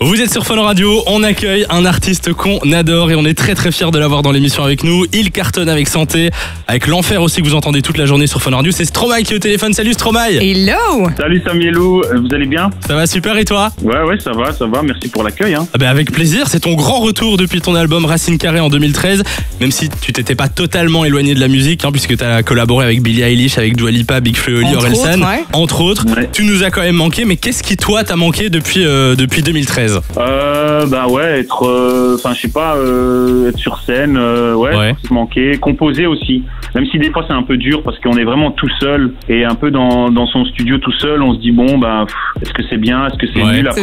Vous êtes sur Fun Radio, on accueille un artiste qu'on adore et on est très très fiers de l'avoir dans l'émission avec nous. Il cartonne avec Santé, avec l'enfer aussi que vous entendez toute la journée sur Fun Radio. C'est Stromae qui est au téléphone. Salut Stromae. Hello. Salut Samielou, vous allez bien? Ça va super et toi? Ouais, ça va, merci pour l'accueil. Avec plaisir, c'est ton grand retour depuis ton album Racine Carrée en 2013. Même si tu t'étais pas totalement éloigné de la musique, puisque tu as collaboré avec Billie Eilish, avec Dua Lipa, Big Flo et Oli, Orelsan, entre autres. Ouais. Tu nous as quand même manqué, mais qu'est-ce qui toi t'a manqué depuis 2013? Être sur scène, manquer, composer aussi. Même si des fois c'est un peu dur parce qu'on est vraiment tout seul et un peu dans son studio tout seul, on se dit est-ce que c'est bien, est-ce que c'est nul? Après,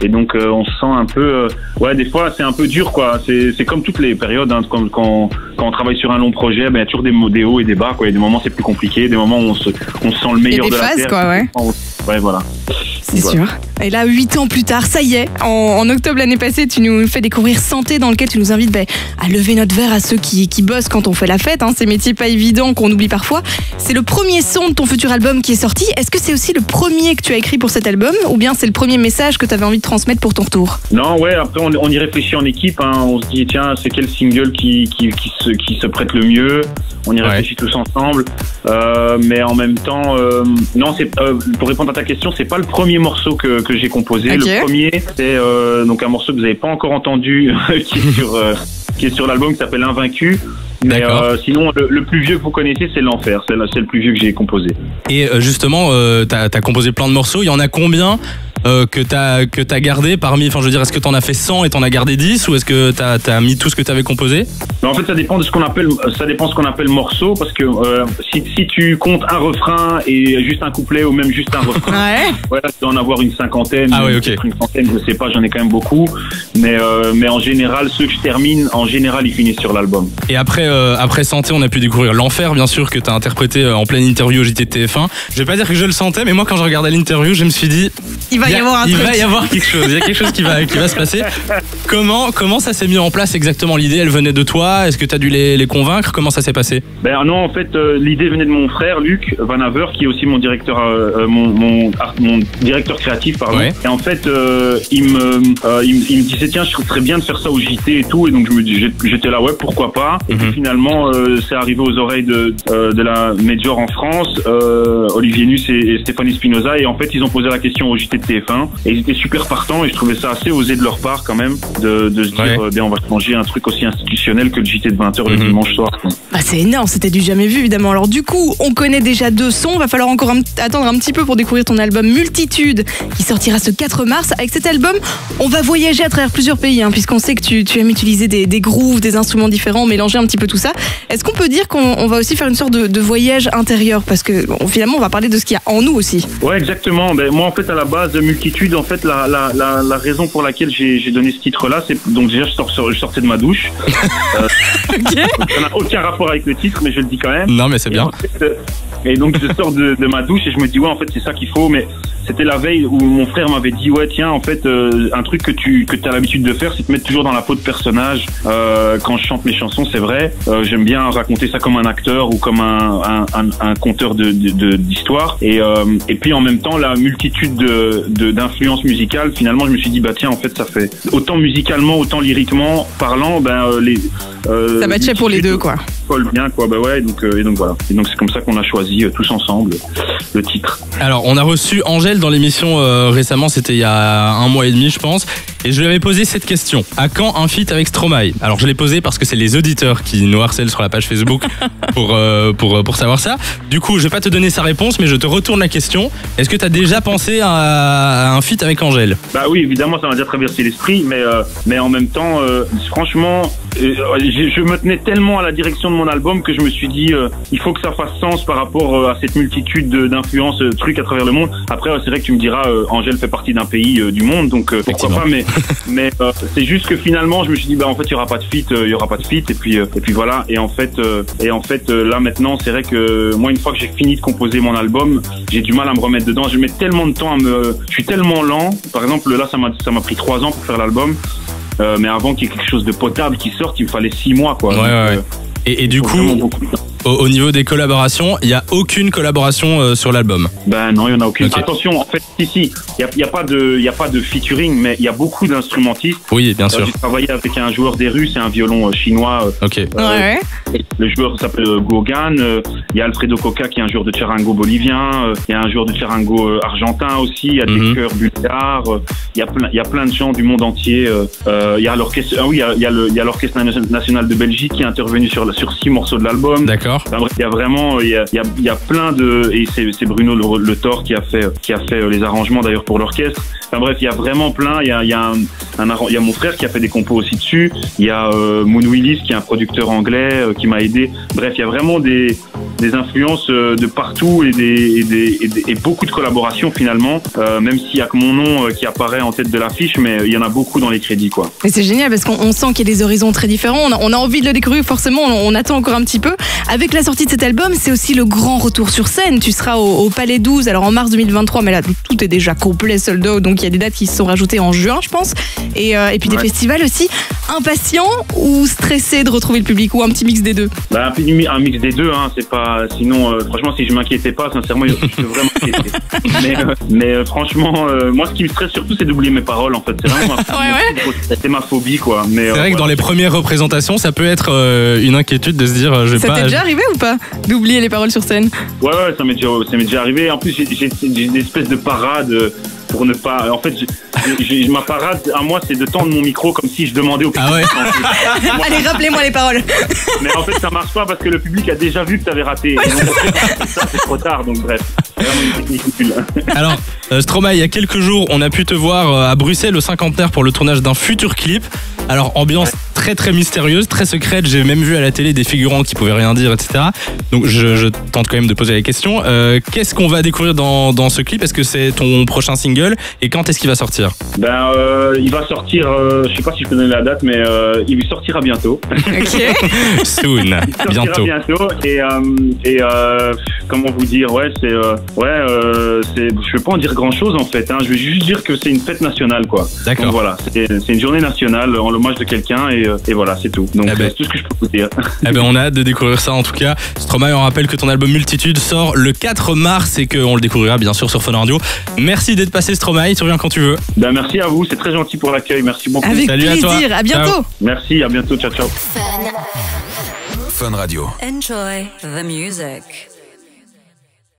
et donc on se sent un peu, des fois c'est un peu dur quoi. C'est comme toutes les périodes, quand on travaille sur un long projet, il y a toujours des hauts et des bas quoi. Il y a des moments c'est plus compliqué, des moments où on se sent le meilleur de la terre. Ouais, voilà. C'est sûr. Et là, 8 ans plus tard, ça y est, en octobre l'année passée, tu nous fais découvrir Santé, dans lequel tu nous invites à lever notre verre à ceux qui bossent quand on fait la fête. Ces métiers pas évidents qu'on oublie parfois. C'est le premier son de ton futur album qui est sorti. Est-ce que c'est aussi le premier que tu as écrit pour cet album, ou bien c'est le premier message que tu avais envie de transmettre pour ton retour? Non, après on y réfléchit en équipe. On se dit tiens, c'est quel single qui se prête le mieux? On y réfléchit tous ensemble. Mais en même temps, non, pour répondre à ta question, c'est pas le premier morceau que j'ai composé. Okay. Le premier, c'est donc un morceau que vous n'avez pas encore entendu, qui est sur l'album, qui s'appelle Invaincu. Mais sinon, le plus vieux que vous connaissez, c'est L'Enfer. C'est le plus vieux que j'ai composé. Et justement, t'as composé plein de morceaux. Il y en a combien que t'as gardé parmi, est-ce que t'en as fait 100 et t'en as gardé 10, ou est-ce que t'as mis tout ce que t'avais composé? En fait, ça dépend de ce qu'on appelle morceau, parce que si tu comptes un refrain et juste un couplet, ou même juste un refrain, tu dois en avoir une cinquantaine, une centaine, je sais pas, j'en ai quand même beaucoup, mais en général, ceux que je termine, ils finissent sur l'album. Et après Santé, on a pu découvrir L'Enfer, bien sûr, que t'as interprété en pleine interview au JT de TF1. Je vais pas dire que je le sentais, mais moi, quand je regardais l'interview, je me suis dit, il va y avoir quelque chose. Il y a quelque chose qui va se passer. Comment ça s'est mis en place exactement? L'idée, elle venait de toi? Est-ce que tu as dû les convaincre? Comment ça s'est passé? Non, en fait, l'idée venait de mon frère Luc Van Haver, qui est aussi mon directeur, mon directeur créatif, pardon. Ouais. Et en fait, il me disait tiens, je trouverais bien de faire ça au JT et tout. Et donc j'étais là, pourquoi pas. Et puis finalement, c'est arrivé aux oreilles de la Major en France, Olivier Nuss et Stéphanie Spinoza. Et en fait, ils ont posé la question au JT de TF1 et ils étaient super partants, et je trouvais ça assez osé de leur part quand même de se dire on va changer un truc aussi institutionnel que le JT de 20h le dimanche soir. C'est énorme, c'était du jamais vu évidemment. Alors du coup, on connaît déjà 2 sons, va falloir encore attendre un petit peu pour découvrir ton album Multitude qui sortira ce 4 mars. Avec cet album, on va voyager à travers plusieurs pays, puisqu'on sait que tu aimes utiliser des grooves, des instruments différents, mélanger un petit peu tout ça. Est-ce qu'on peut dire qu'on va aussi faire une sorte de voyage intérieur, parce que finalement on va parler de ce qu'il y a en nous aussi? Ouais, exactement. Moi en fait, à la base, Multitude, en fait, la raison pour laquelle j'ai donné ce titre-là, c'est donc déjà je sortais de ma douche. Ça n'a aucun rapport avec le titre, mais je le dis quand même. Non, mais c'est bien. Et donc je sors de ma douche et je me dis en fait c'est ça qu'il faut. Mais c'était la veille où mon frère m'avait dit tiens, en fait un truc que t'as l'habitude de faire, c'est te mettre toujours dans la peau de personnage. Quand je chante mes chansons, c'est vrai, j'aime bien raconter ça comme un acteur ou comme un conteur d'histoire. Et puis en même temps, la multitude d'influences musicales, finalement je me suis dit tiens, en fait ça fait autant musicalement, autant lyriquement parlant, ça matchait pour les deux quoi. Bien quoi, et donc voilà. Et donc c'est comme ça qu'on a choisi tous ensemble le titre. Alors on a reçu Angèle dans l'émission récemment, c'était il y a 1 mois et demi je pense, et je lui avais posé cette question: à quand un feat avec Stromae? Alors je l'ai posé parce que c'est les auditeurs qui nous harcèlent sur la page Facebook pour savoir ça. Du coup je vais pas te donner sa réponse, mais je te retourne la question. Est-ce que tu as déjà pensé à un feat avec Angèle? Oui, évidemment, ça m'a déjà traversé l'esprit, mais en même temps, franchement, je me tenais tellement à la direction de mon album que je me suis dit il faut que ça fasse sens par rapport à cette multitude d'influences, trucs à travers le monde. Après c'est vrai que tu me diras Angèle fait partie d'un pays du monde, donc pourquoi pas, mais c'est juste que finalement je me suis dit en fait il y aura pas de feat, et puis voilà. Et en fait là maintenant c'est vrai que moi, une fois que j'ai fini de composer mon album, j'ai du mal à me remettre dedans. Je mets tellement de temps je suis tellement lent. Par exemple là ça m'a pris 3 ans pour faire l'album. Mais avant qu'il y ait quelque chose de potable qui sorte, il me fallait 6 mois quoi. Et du coup, au niveau des collaborations, il n'y a aucune collaboration sur l'album. Ben non, il n'y en a aucune. Ok. Attention, en fait, il n'y a pas de featuring, mais il y a beaucoup d'instrumentistes. Oui, bien sûr. J'ai travaillé avec un joueur des Russes et un violon chinois. Ok. Ouais. Le joueur s'appelle Gogan. Il y a Alfredo Coca qui est un joueur de charango bolivien. Il y a un joueur de charango argentin aussi. Il y a des chœurs bulgares. Il y a plein de gens du monde entier. Il y a l'orchestre. Ah oui, il y a l'orchestre national de Belgique qui est intervenu sur 6 morceaux de l'album. D'accord. Enfin, bref, il y a vraiment, il y a plein de, et c'est Bruno Le Thor qui a fait les arrangements d'ailleurs pour l'orchestre. Enfin bref, il y a vraiment plein. Il y a mon frère qui a fait des compos aussi dessus. Il y a Moon Willis qui est un producteur anglais qui m'a aidé. Bref, il y a vraiment des influences de partout et beaucoup de collaborations finalement. Même s'il y a que mon nom qui apparaît en tête de l'affiche, mais il y en a beaucoup dans les crédits quoi. Mais c'est génial parce qu'on sent qu'il y a des horizons très différents. On a envie de le découvrir forcément. On attend encore un petit peu. Avec la sortie de cet album, c'est aussi le grand retour sur scène. Tu seras au Palais 12, alors en mars 2023, mais là tout est déjà complet, sold out. Donc il y a des dates qui se sont rajoutées en juin, je pense. Et puis des festivals aussi. Impatient ou stressé de retrouver le public ou un petit mix des deux? Bah, un mix des deux, hein. C'est pas. Sinon, franchement, si je m'inquiétais pas, sincèrement, je devrais m'inquiéter. Mais franchement, moi, ce qui me stresse surtout, c'est d'oublier mes paroles. En fait, c'est vraiment c'est ma phobie, quoi. Mais c'est vrai que dans les premières représentations, ça peut être une inquiétude de se dire, je vais Ça pas. t'est déjà arrivé ou pas d'oublier les paroles sur scène? Ouais, ça m'est déjà arrivé. En plus, j'ai une espèce de parade pour ne pas. En fait, ma parade à moi, c'est de tendre mon micro comme si je demandais au public. Ah ouais. Allez, rappelez-moi les paroles. Mais en fait, ça marche pas parce que le public a déjà vu que t'avais raté. Et donc, ça, c'est trop tard. Donc bref, c'est vraiment une technique utile. Alors, Stromae, il y a quelques jours, on a pu te voir à Bruxelles au cinquantenaire pour le tournage d'un futur clip. Alors, ambiance très très mystérieuse, très secrète. J'ai même vu à la télé des figurants qui pouvaient rien dire, etc. Donc, je tente quand même de poser la question. Qu'est-ce qu'on va découvrir dans ce clip? Est-ce que c'est ton prochain single? Et quand est-ce qu'il va sortir? Ben, il va sortir, je sais pas si je peux donner la date, mais il sortira bientôt. Ok. Soon, Il sortira bientôt. Et comment vous dire, c'est, je vais pas en dire grand chose en fait, hein. Je vais juste dire que c'est une fête nationale, quoi. D'accord. Donc voilà, c'est une journée nationale en l'hommage de quelqu'un et voilà, c'est tout. Donc c'est tout ce que je peux vous dire. Eh ben, on a hâte de découvrir ça en tout cas. Stromae, on rappelle que ton album Multitude sort le 4 mars et qu'on le découvrira bien sûr sur Fun Radio. Merci d'être passé, Stromae, tu reviens quand tu veux. Ben, merci à vous, c'est très gentil pour l'accueil, merci beaucoup. Avec Salut plaisir, à toi. à bientôt. Ciao. Merci, à bientôt, ciao. Fun Radio. Enjoy the music.